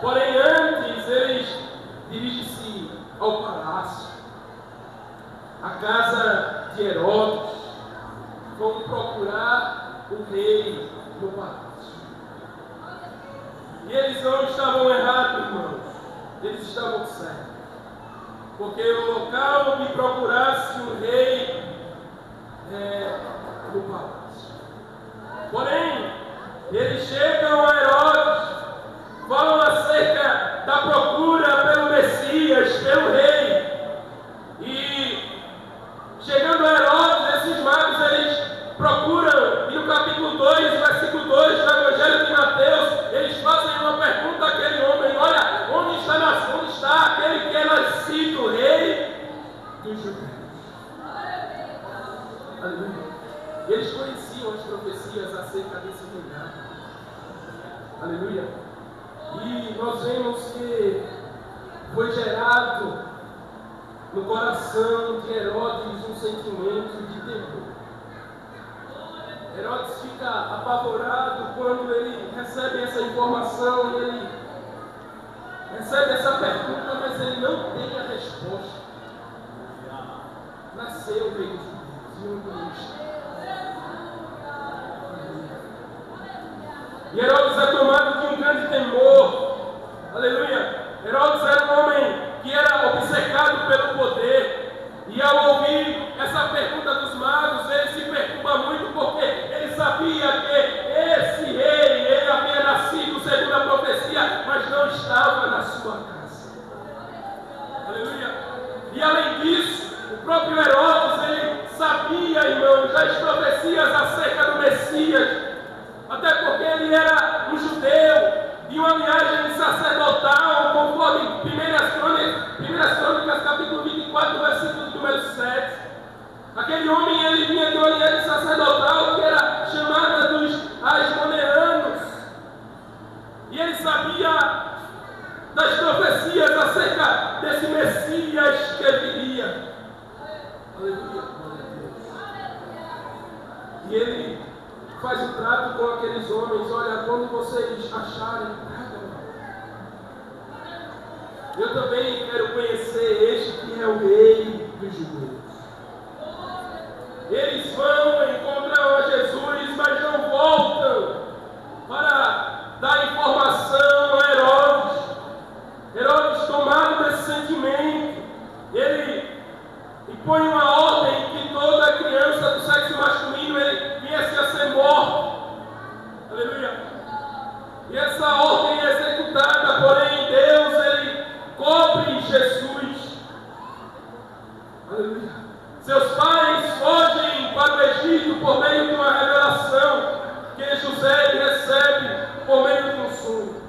Porém, antes eles dirigem-se ao palácio, à casa de Herodes, vão procurar o rei no palácio. E eles não estavam errados, irmãos, eles estavam certos. Porque o local de procurasse o rei é no palácio. Porém, eles chegam a Herodes, falam acerca da procura pelo Messias, pelo rei. E chegando a Herodes, esses magos eles procuram, e no capítulo 2, versículo 2 do Evangelho de Mateus, eles fazem uma pergunta àquele homem: olha, onde está aquele que é nascido rei dos judeus? Aleluia. E eles conheciam as profecias acerca desse reinado. Aleluia. E nós vemos que foi gerado no coração de Herodes um sentimento de temor. Herodes fica apavorado quando ele recebe essa informação, e ele recebe essa pergunta, mas ele não tem a resposta. Nasceu o rei dos judeus, e onde está? E Herodes é tomado de um grande temor. Aleluia. Herodes era um homem que era obcecado pelo poder. E ao ouvir essa pergunta dos magos, ele se perturba muito, porque ele sabia que esse rei, ele havia nascido segundo a profecia, mas não estava na sua casa. Aleluia. E além disso, o próprio Herodes, ele sabia, irmãos, das profecias acerca do Messias. Até porque ele era um judeu de uma linhagem sacerdotal, conforme 1 Crônicas, capítulo 24, versículo número 7. Aquele homem, ele vinha de uma linhagem sacerdotal que era chamada dos Asmoneanos. E ele sabia das profecias acerca desse Messias que viria. Aleluia. E ele faz um trato com aqueles homens: olha, quando vocês acharem, eu também quero conhecer este que é o rei dos judeus. Eles vão, encontram a Jesus, mas não voltam para dar informação a Herodes. Herodes, tomado desse sentimento, ele impõe uma ordem que toda criança do sexo masculino ele viesse a ser morto. Aleluia. E essa ordem é executada, porém Deus, ele cobre Jesus. Aleluia. Seus pais fogem para o Egito por meio de uma revelação que José recebe por meio de um sonho.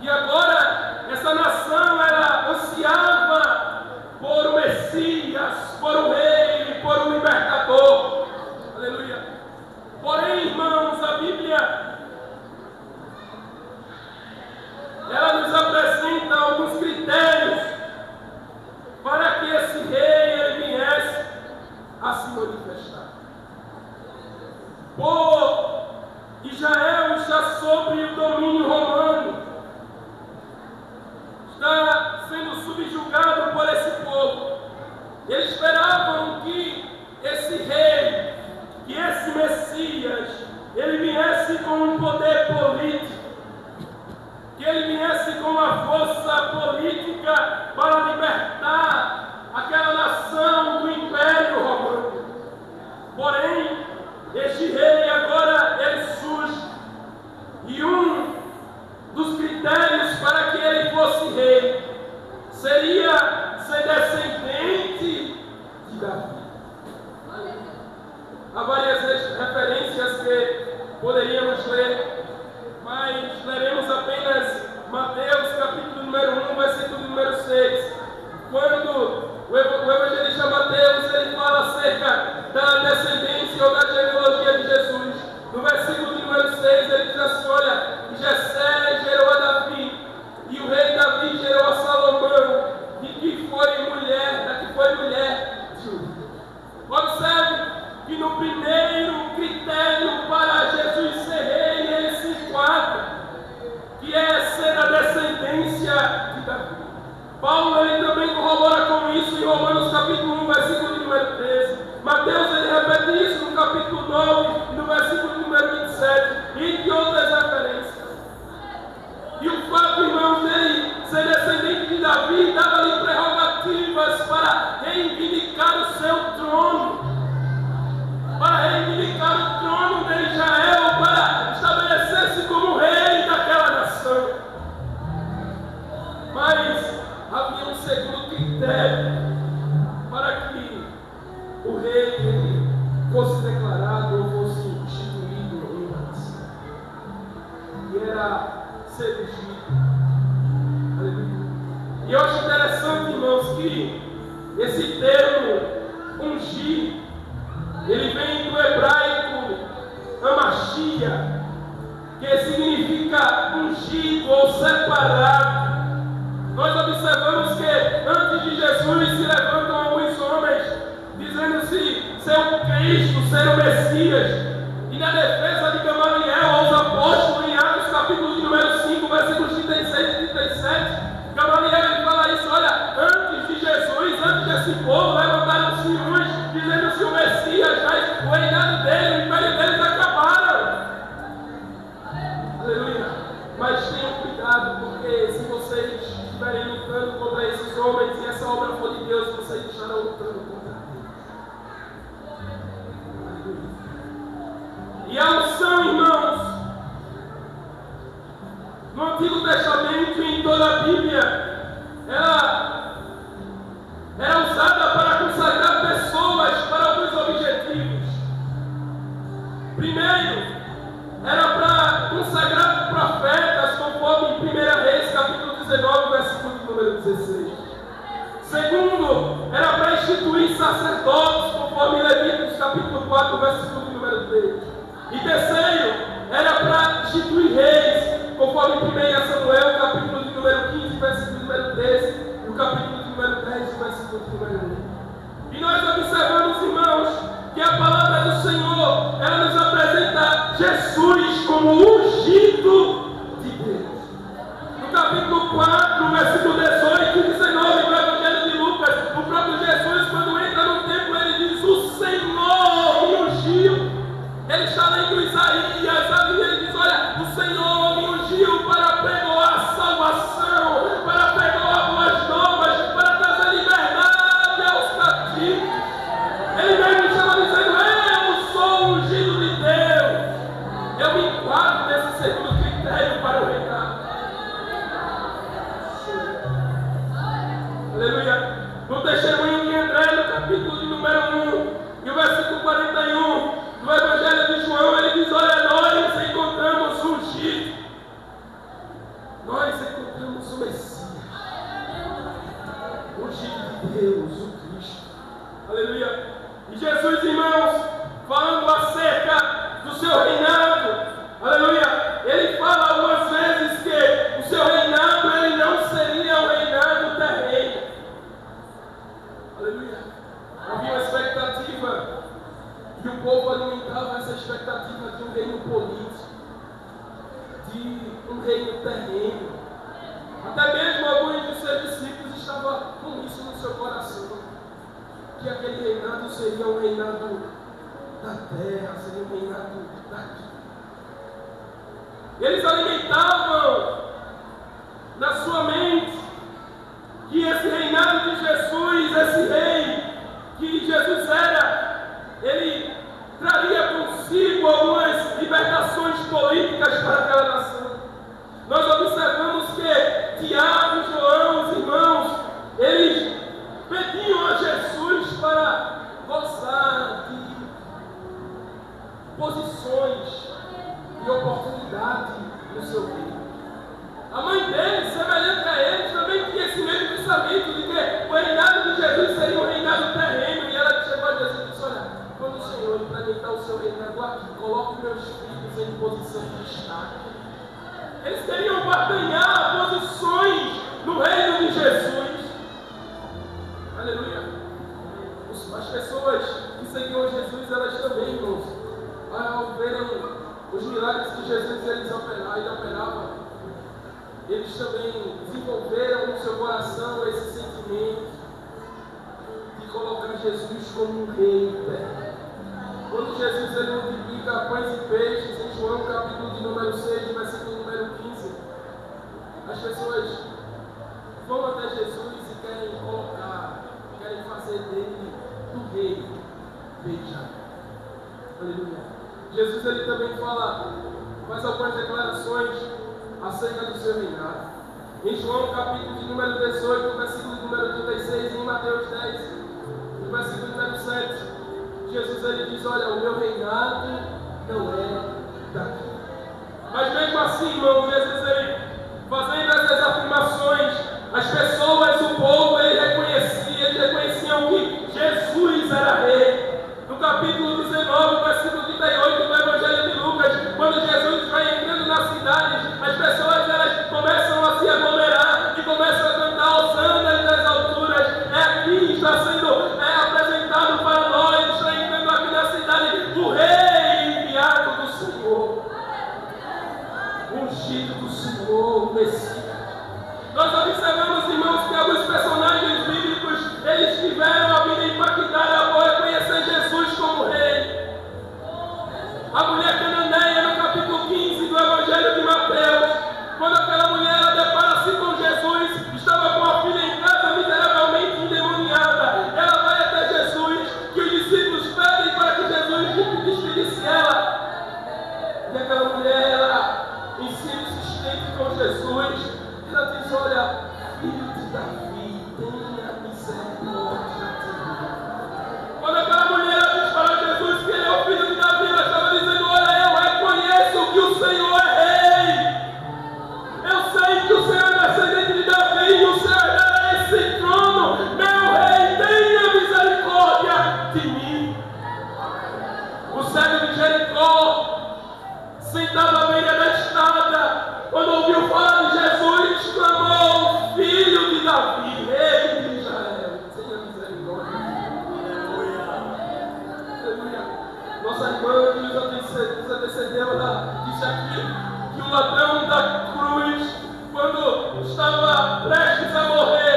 E agora, essa nação, ela ansiava por o Messias, por o Rei, por o Libertador. Aleluia. Porém, irmãos, a Bíblia, ela nos apresenta alguns critérios para que esse rei ele viesse a se manifestar. Por Israel está sob o domínio romano, está sendo subjugado por esse povo. Eles esperavam que esse rei, que esse Messias, ele viesse com um poder político, que ele viesse com uma força política para libertar aquela nação do Império Romano. Porém, este rei agora ele surge, e um dos critérios para que ele fosse rei seria ser descendente de Davi. Há várias referências que poderíamos ler, mas leremos apenas Mateus capítulo número 1, versículo número 6. Quando o evangelista Mateus ele fala acerca da descendência ou da genealogia de Jesus, no versículo número 6 ele diz assim: olha, Jessé gerou a Davi, e o rei Davi gerou a Salomão, da que foi mulher de Urias. Observe que no primeiro critério para Jesus ser rei, ele se enquadra, que é ser a descendência descendência de Davi. Paulo ele também corrobora com isso em Romanos capítulo 1, versículo número 13. Mateus ele repete isso no capítulo 9, no versículo número 27, entre outras referências. E o fato, irmãos, dele ser descendente de Davi dava-lhe prerrogativas para reivindicar o seu trono, para reivindicar o trono de Israel, para estabelecer-se como rei daquela nação. Mas havia um segundo critério para que o rei ele fosse declarado ou fosse instituído em uma nação. E era ser ungido. Aleluia. E eu acho interessante, irmãos, que esse termo ungir, ele vem do hebraico amashia, que significa ungido ou separado. Nós observamos que antes de Jesus se levantam alguns homens dizendo-se ser o Cristo, ser o Messias. E na defesa de Gamaliel aos apóstolos, em Atos capítulo de número 5, versículos 36 e 37, Gamaliel ele fala isso: olha, antes de Jesus, antes desse povo, levantaram-se uns dizendo-se o Messias, mas o reinado dele, o império deles acabaram. Aleluia. Mas tenham cuidado, porque se vocês estiverem lutando contra esses homens e essa obra for de Deus, vocês estarão lutando contra Deus. E a unção, irmãos, no Antigo Testamento e em toda a Bíblia, ela era usada para consagrar pessoas para alguns objetivos. Primeiro, era para consagrar profetas, conforme em 1 Reis, capítulo 19, versículo número 16. Segundo, era para instituir sacerdotes, conforme Levíticos, capítulo 4, versículo número 3. E terceiro, era para instituir reis, conforme 1 Samuel, capítulo de número 15, versículo número 13, e o capítulo de número 10, versículo de número 1. E nós observamos, irmãos, que a palavra do Senhor, ela nos apresenta Jesus como ungido de Deus. No capítulo 4, versículo 18 e 19 do Evangelho de Lucas, o próprio Jesus, quando entra no templo, ele diz: o Senhor me ungiu. Ele está lendo Isaías, ali ele diz: olha, o Senhor me ungiu para pregoar salvação, para pregoar boas novas, para trazer liberdade aos cativos. Ele mesmo estava dizendo: eu sou o ungido de Deus. Eu me enquadro nesse segundo critério para o reinado. Aleluia. No testemunho de André, no capítulo de número 1, e o versículo 41, no Evangelho de João, ele diz: olha, nós encontramos o ungido, nós encontramos o Messias, o ungido de Deus, o Cristo. Aleluia. E Jesus, irmãos, falando acerca do seu reinado, aleluia, ele fala algumas vezes que o seu reinado ele não seria um reinado terreno. Aleluia. Havia uma expectativa, e o povo alimentava essa expectativa de um reino político, de um reino terreno. Até mesmo alguns dos seus discípulos estavam com isso no seu coração, que aquele reinado seria um reinado da terra, seria um reinado daqui. Eles alimentavam na sua mente que esse reinado de Jesus, esse rei que Jesus era, ele traria consigo algumas libertações políticas para aquela nação. Nós observamos que Tiago e João, os irmãos, eles pediam a Jesus para gozar de posições e oportunidade no seu reino. também desenvolveram no seu coração esse sentimento de colocar Jesus como um rei. Quando Jesus ele multiplica pães e peixes, em João capítulo de número 6, versículo número 15, as pessoas vão até Jesus e querem fazer dele do rei. Veja. Aleluia. Jesus ele também faz algumas declarações acerca do seu reinado. Em João capítulo de número 18, versículo de número 36, e em Mateus 10, no versículo número 7, Jesus ele diz: olha, o meu reinado não é daqui. Mas mesmo assim, irmão, Jesus ele fazendo essas afirmações, as pessoas, o povo, eles reconheciam que Jesus era rei. No capítulo 19, versículo 38 do Evangelho de Lucas, quando Jesus vai entrando na cidade, as pessoas elas começam a se aglomerar e começam a cantar hosannas das alturas. É aqui, está sendo apresentado para nós, está entrando aqui na cidade o rei enviado do Senhor, o ungido do Senhor, o Messias. Nós observamos, irmãos, que alguns personagens bíblicos, eles tiveram a vida impactada ao reconhecer Jesus como rei. A mulher cananeia, no capítulo 15 do Evangelho de Mateus, quando aquela mulher ela depara-se com Jesus, estava com a filha em casa miseravelmente endemoniada. Ela vai até Jesus, que os discípulos pedem para que Jesus despedisse ela. E aquela mulher, ela ensina insistente com Jesus. Ela diz: olha, filho de Davi, tenha misericórdia de mim. Quando aquela mulher diz para Jesus que ele é o filho de Davi, ela estava dizendo: olha, eu reconheço que o Senhor é rei. Eu sei que o Senhor é descendente de Davi e o Senhor herdará esse trono. Meu rei, tenha misericórdia de mim. O cego de Jericó, sentado à beira da estrada, quando ouviu falar de Jesus, clamou: filho de Davi, rei de Israel, tenha misericórdia. Aleluia. Nossa irmã nos antecedeu, ela disse aqui que o ladrão da cruz, quando estava prestes a morrer,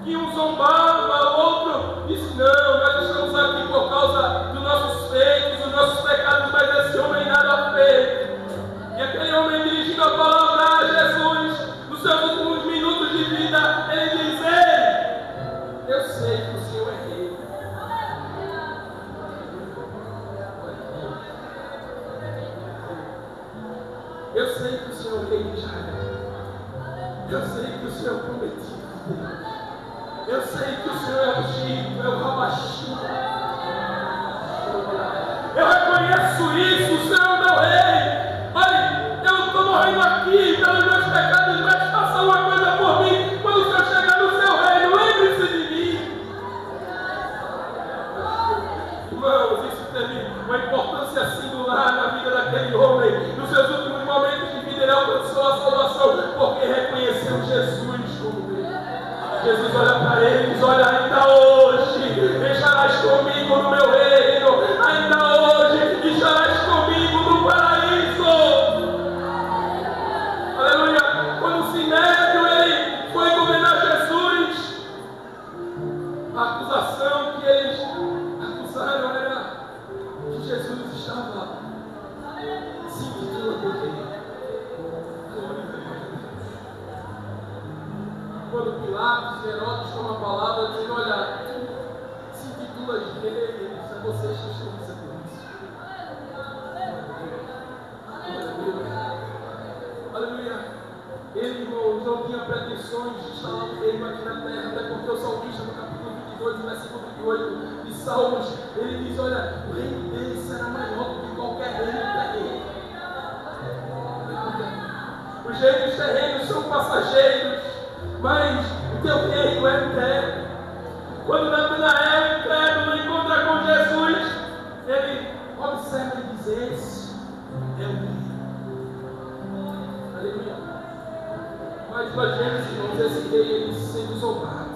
que um zombava, o outro disse: não, nós estamos aqui por causa dos nossos feitos, dos nossos pecados, mas esse homem nada fez. E aquele homem dirigindo a palavra a Jesus, nos seus últimos minutos de vida, ele diz: ei, eu sei que o Senhor é rei. Eu sei que o Senhor é rei de Israel. Eu sei que o Senhor é prometido. Eu sei que o Senhor é ungido, é o Rabaxi. Eu reconheço isso, o Senhor é meu rei. Olha, eu estou morrendo aqui pelos meus pecados, mas faça uma coisa por mim. Quando o Senhor chegar no seu reino, lembre-se de mim. Irmãos, isso teve uma importância singular na vida daquele homem. Nos seus últimos momentos de vida, ele alcançou a salvação porque reconheceu Jesus como rei. Jesus olha para ele e diz: olha, ainda hoje estarás comigo no meu reino. Ainda hoje estarás comigo no paraíso. Aleluia. Quando o Sinédrio ele foi condenar Jesus, a acusação que eles acusaram era que Jesus estava se intitulando rei. Quando Pilatos e Herodes tomam a palavra, dizendo: olha, se intitulas rei, ele diz: a vocês que estão dizendo isso. Aleluia. Ele, irmãos, não tinha pretensões de instalar um reino aqui na terra, até porque o salmista, no capítulo 22, no versículo 28 de Salmos, ele diz: olha, o reino dele será maior do que qualquer reino terreno. Os reinos terrenos são passageiros, mas o teu reino é eterno. Quando Natanael incrédulo encontra com Jesus, ele observa e diz: esse é o rei. Aleluia. Mas nós vemos, irmãos, esse rei ele sendo zombado.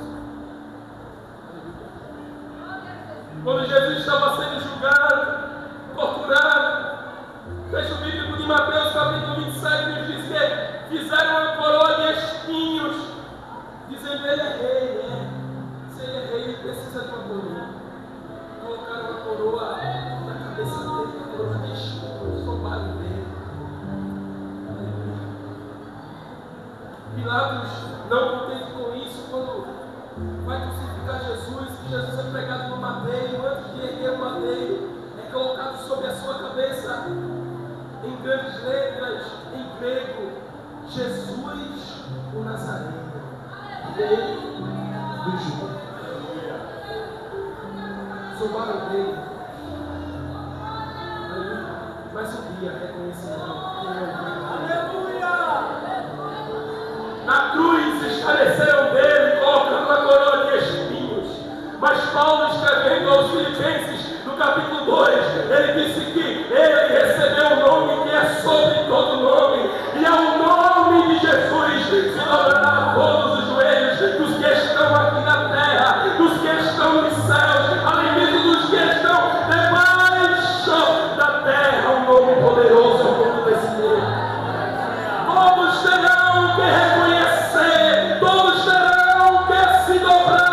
Quando Jesus estava sendo julgado, torturado, texto bíblico de Mateus capítulo 27 nos diz que fizeram uma coroa de espinhos, dizendo: ele é rei, né? Se ele é rei, ele precisa de uma coroa. Colocaram uma coroa na cabeça dele, uma coroa de espinhos, zombaram dele. Pilatos, não contente com isso, quando vai crucificar Jesus, que Jesus é pregado no madeiro, antes de erguer o madeiro, é colocado sobre a sua cabeça, em grandes letras, em grego: Jesus o Nazareno, rei dos judeus. Zombaram dele. Mas um dia reconhecerão quem é o rei. Na cruz esclareceram dele, colocando uma coroa de espinhos. Mas Paulo, escrevendo aos Filipenses, no capítulo 2, ele disse que ele recebeu o nome que é sobre todo nome, e ao nome de Jesus se dobrará todos os joelhos dos que estão aqui na terra, dos que estão nos céus, além mesmo dos que estão debaixo da terra. O nome poderoso é o nome desse Deus. Todos terão que reconhecer, todos terão que se dobrar.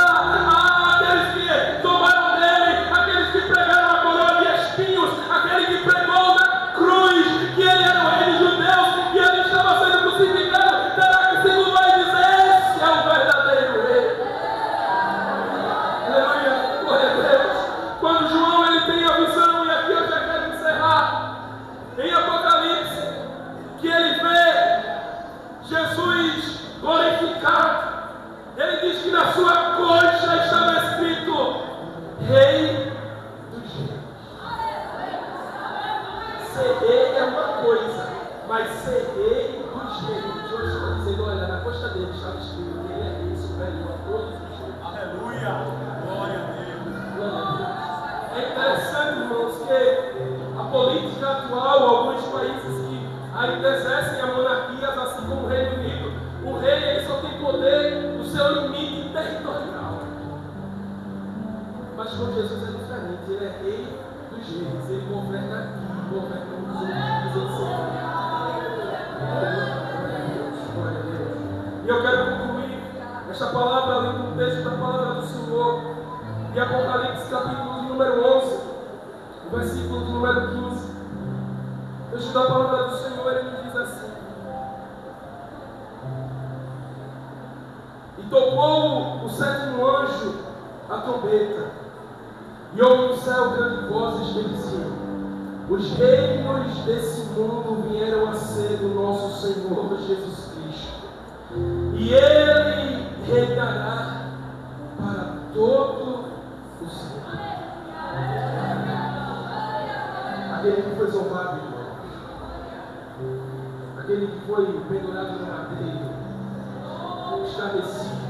Aqueles que tomaram dele, aqueles que pregaram a coroa de espinhos, aquele que pregou na cruz que ele era o rei dos judeus, que ele estava sendo crucificado, terá que se curvar e dizer: esse é o verdadeiro rei. Aleluia, glória a Deus. Quando João ele tem a visão, e aqui eu já quero encerrar, em Apocalipse, que ele vê Jesus glorificado, ele diz que na sua coxa estava escrito: Rei dos Reis. Ser rei é uma coisa, mas ser rei dos reis, Deus está dizendo: olha, na coxa dele estava escrito que ele é rei superior a todos os reis. Aleluia! Glória a Deus! Glória a Deus. É interessante, irmãos, que a política atual, alguns países que ainda exercem a monarquia, assim como o Reino Unido, o rei ele só tem poder no seu limite territorial. Mas com Jesus é diferente, ele é rei dos reis, ele governa aqui, governa nos outros, glória a Deus. E eu quero concluir esta palavra ali no texto da palavra do Senhor, de Apocalipse, capítulo de número 11, o versículo de número 15. O texto da palavra do Senhor, ele nos diz assim: e tocou o sétimo anjo a trombeta, e houve no céu grande vozes que diziam: os reinos desse mundo vieram a ser do nosso Senhor Jesus Cristo, e ele reinará para todo o sempre. Aquele que foi zombado, irmão, aquele que foi pendurado no madeiro, esclarecido,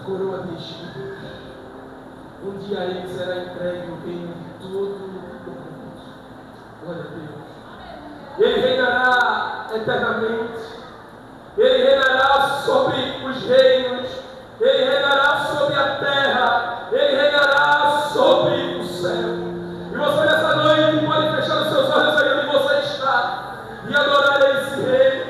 coroa de espinhos, um dia ele será entregue no reino de todo o mundo. Glória a Deus. Ele reinará eternamente, ele reinará sobre os reinos, ele reinará sobre a terra, ele reinará sobre o céu. E você nessa noite pode fechar os seus olhos aí onde você está e adorar esse rei,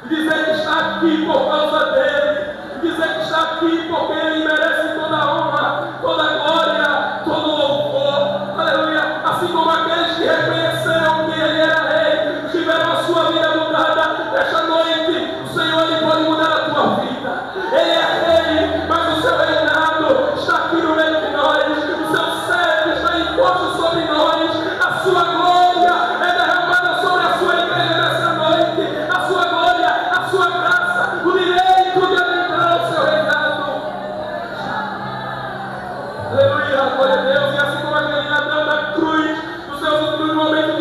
e dizer que está aqui por causa dele, e dizer que está aqui porque ele merece toda a honra, toda a glória, todo o louvor. Aleluia. Assim como aqueles que reconheceram que ele era rei, tiveram a sua vida mudada, nesta noite o Senhor ele pode mudar a tua vida. Ele é rei, mas o seu reinado está aqui no meio de nós, o seu cetro está imposto sobre nós, a sua glória é derramada sobre a sua igreja nessa noite, a sua glória, a sua graça, o direito de adentrar o seu reinado. Aleluia, glória a Deus. E assim como aquele ladrão da cruz, nos seus últimos momentos